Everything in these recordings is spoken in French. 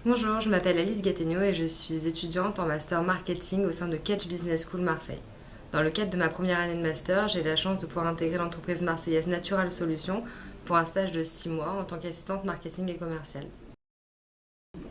Bonjour, je m'appelle Alice Gattegno et je suis étudiante en master marketing au sein de Catch Business School Marseille. Dans le cadre de ma première année de master, j'ai eu la chance de pouvoir intégrer l'entreprise marseillaise Natural Solutions pour un stage de 6 mois en tant qu'assistante marketing et commerciale.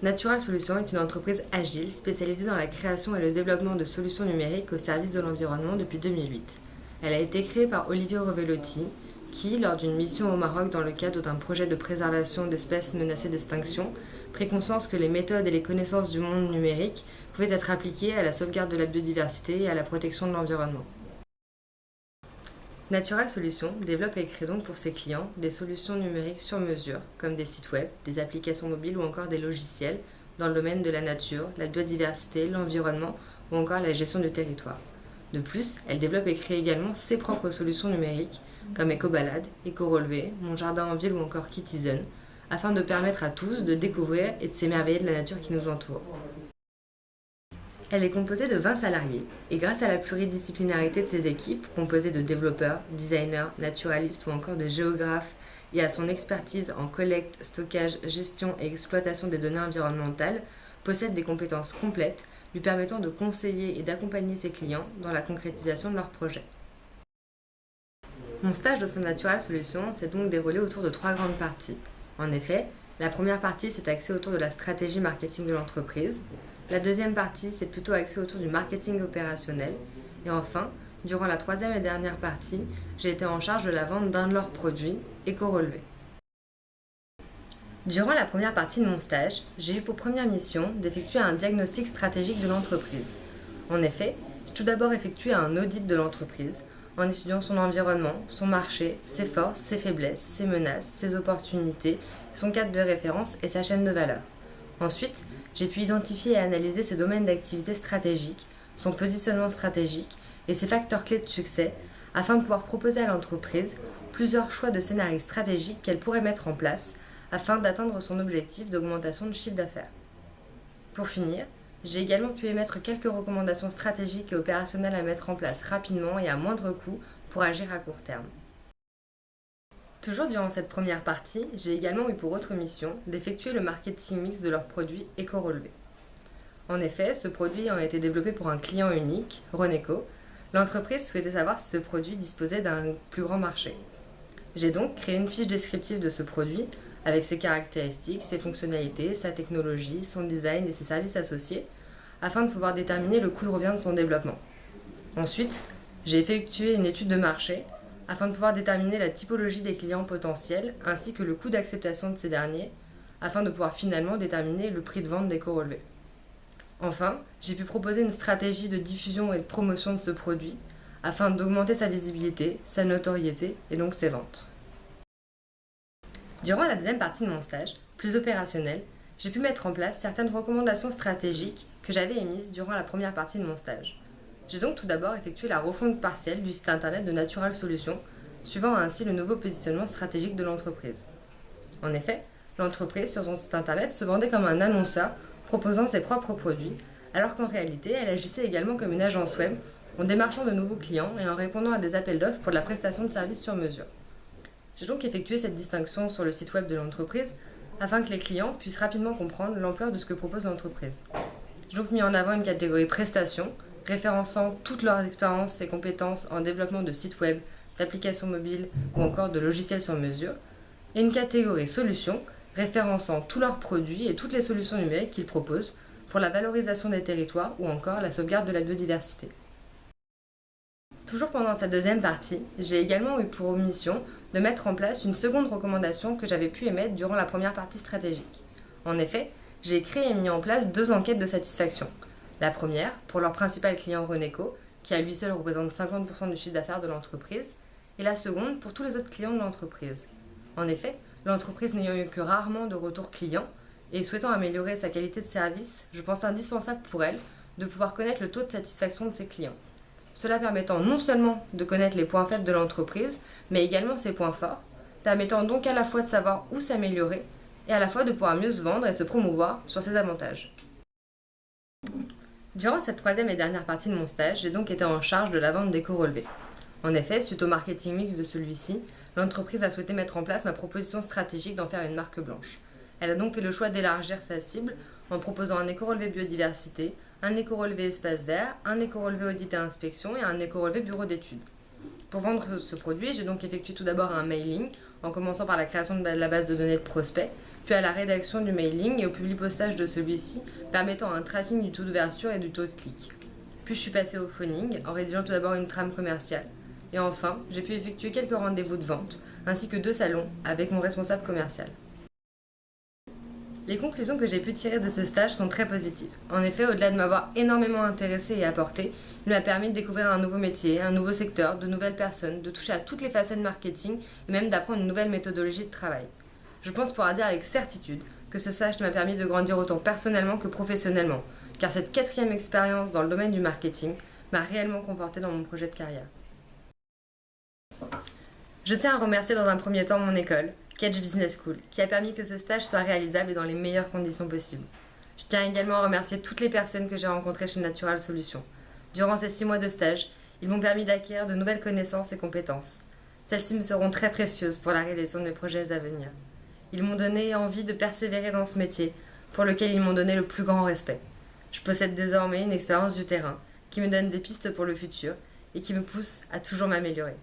Natural Solutions est une entreprise agile spécialisée dans la création et le développement de solutions numériques au service de l'environnement depuis 2008. Elle a été créée par Olivier Rovellotti, qui, lors d'une mission au Maroc dans le cadre d'un projet de préservation d'espèces menacées d'extinction, prit conscience que les méthodes et les connaissances du monde numérique pouvaient être appliquées à la sauvegarde de la biodiversité et à la protection de l'environnement. Natural Solutions développe et crée donc pour ses clients des solutions numériques sur mesure, comme des sites web, des applications mobiles ou encore des logiciels dans le domaine de la nature, la biodiversité, l'environnement ou encore la gestion du territoire. De plus, elle développe et crée également ses propres solutions numériques, comme EcoBalade, EcoRelevé, Mon Jardin en Ville ou encore Kitizen, afin de permettre à tous de découvrir et de s'émerveiller de la nature qui nous entoure. Elle est composée de 20 salariés et grâce à la pluridisciplinarité de ses équipes, composées de développeurs, designers, naturalistes ou encore de géographes, et à son expertise en collecte, stockage, gestion et exploitation des données environnementales, possède des compétences complètes lui permettant de conseiller et d'accompagner ses clients dans la concrétisation de leurs projets. Mon stage au sein de Natural Solutions s'est donc déroulé autour de 3 grandes parties. En effet, la première partie s'est axée autour de la stratégie marketing de l'entreprise. La deuxième partie s'est plutôt axée autour du marketing opérationnel. Et enfin, durant la troisième et dernière partie, j'ai été en charge de la vente d'un de leurs produits, EcoRelevé. Durant la première partie de mon stage, j'ai eu pour première mission d'effectuer un diagnostic stratégique de l'entreprise. En effet, j'ai tout d'abord effectué un audit de l'entreprise en étudiant son environnement, son marché, ses forces, ses faiblesses, ses menaces, ses opportunités, son cadre de référence et sa chaîne de valeur. Ensuite, j'ai pu identifier et analyser ses domaines d'activité stratégiques, son positionnement stratégique et ses facteurs clés de succès afin de pouvoir proposer à l'entreprise plusieurs choix de scénarios stratégiques qu'elle pourrait mettre en place afin d'atteindre son objectif d'augmentation de chiffre d'affaires. Pour finir, j'ai également pu émettre quelques recommandations stratégiques et opérationnelles à mettre en place rapidement et à moindre coût pour agir à court terme. Toujours durant cette première partie, j'ai également eu pour autre mission d'effectuer le marketing mix de leurs produits éco-relevés. En effet, ce produit ayant été développé pour un client unique, Roneco, l'entreprise souhaitait savoir si ce produit disposait d'un plus grand marché. J'ai donc créé une fiche descriptive de ce produit avec ses caractéristiques, ses fonctionnalités, sa technologie, son design et ses services associés afin de pouvoir déterminer le coût de revient de son développement. Ensuite, j'ai effectué une étude de marché afin de pouvoir déterminer la typologie des clients potentiels ainsi que le coût d'acceptation de ces derniers afin de pouvoir finalement déterminer le prix de vente des co-relevés. Enfin, j'ai pu proposer une stratégie de diffusion et de promotion de ce produit afin d'augmenter sa visibilité, sa notoriété et donc ses ventes. Durant la deuxième partie de mon stage, plus opérationnel, j'ai pu mettre en place certaines recommandations stratégiques que j'avais émises durant la première partie de mon stage. J'ai donc tout d'abord effectué la refonte partielle du site internet de Natural Solutions, suivant ainsi le nouveau positionnement stratégique de l'entreprise. En effet, l'entreprise sur son site internet se vendait comme un annonceur proposant ses propres produits, alors qu'en réalité, elle agissait également comme une agence web en démarchant de nouveaux clients et en répondant à des appels d'offres pour la prestation de services sur mesure. J'ai donc effectué cette distinction sur le site web de l'entreprise afin que les clients puissent rapidement comprendre l'ampleur de ce que propose l'entreprise. J'ai donc mis en avant une catégorie prestations, référençant toutes leurs expériences et compétences en développement de sites web, d'applications mobiles ou encore de logiciels sur mesure, et une catégorie solutions, référençant tous leurs produits et toutes les solutions numériques qu'ils proposent pour la valorisation des territoires ou encore la sauvegarde de la biodiversité. Toujours pendant cette deuxième partie, j'ai également eu pour mission de mettre en place une seconde recommandation que j'avais pu émettre durant la première partie stratégique. En effet, j'ai créé et mis en place 2 enquêtes de satisfaction. La première, pour leur principal client Roneco, qui à lui seul représente 50% du chiffre d'affaires de l'entreprise, et la seconde pour tous les autres clients de l'entreprise. En effet, l'entreprise n'ayant eu que rarement de retour client et souhaitant améliorer sa qualité de service, je pense indispensable pour elle de pouvoir connaître le taux de satisfaction de ses clients. Cela permettant non seulement de connaître les points faibles de l'entreprise, mais également ses points forts, permettant donc à la fois de savoir où s'améliorer et à la fois de pouvoir mieux se vendre et se promouvoir sur ses avantages. Durant cette troisième et dernière partie de mon stage, j'ai donc été en charge de la vente des co-relevés. En effet, suite au marketing mix de celui-ci, l'entreprise a souhaité mettre en place ma proposition stratégique d'en faire une marque blanche. Elle a donc fait le choix d'élargir sa cible en proposant un éco-relevé biodiversité, un éco-relevé espace vert, un éco-relevé audit et inspection et un éco-relevé bureau d'études. Pour vendre ce produit, j'ai donc effectué tout d'abord un mailing, en commençant par la création de la base de données de prospects, puis à la rédaction du mailing et au publipostage de celui-ci, permettant un tracking du taux d'ouverture et du taux de clic. Puis je suis passée au phoning, en rédigeant tout d'abord une trame commerciale. Et enfin, j'ai pu effectuer quelques rendez-vous de vente, ainsi que 2 salons avec mon responsable commercial. Les conclusions que j'ai pu tirer de ce stage sont très positives. En effet, au-delà de m'avoir énormément intéressée et apporté, il m'a permis de découvrir un nouveau métier, un nouveau secteur, de nouvelles personnes, de toucher à toutes les facettes marketing et même d'apprendre une nouvelle méthodologie de travail. Je pense pouvoir dire avec certitude que ce stage m'a permis de grandir autant personnellement que professionnellement, car cette 4e expérience dans le domaine du marketing m'a réellement conforté dans mon projet de carrière. Je tiens à remercier dans un premier temps mon école, Catch Business School, qui a permis que ce stage soit réalisable et dans les meilleures conditions possibles. Je tiens également à remercier toutes les personnes que j'ai rencontrées chez Natural Solutions. Durant ces 6 mois de stage, ils m'ont permis d'acquérir de nouvelles connaissances et compétences. Celles-ci me seront très précieuses pour la réalisation de mes projets à venir. Ils m'ont donné envie de persévérer dans ce métier, pour lequel ils m'ont donné le plus grand respect. Je possède désormais une expérience du terrain, qui me donne des pistes pour le futur et qui me pousse à toujours m'améliorer.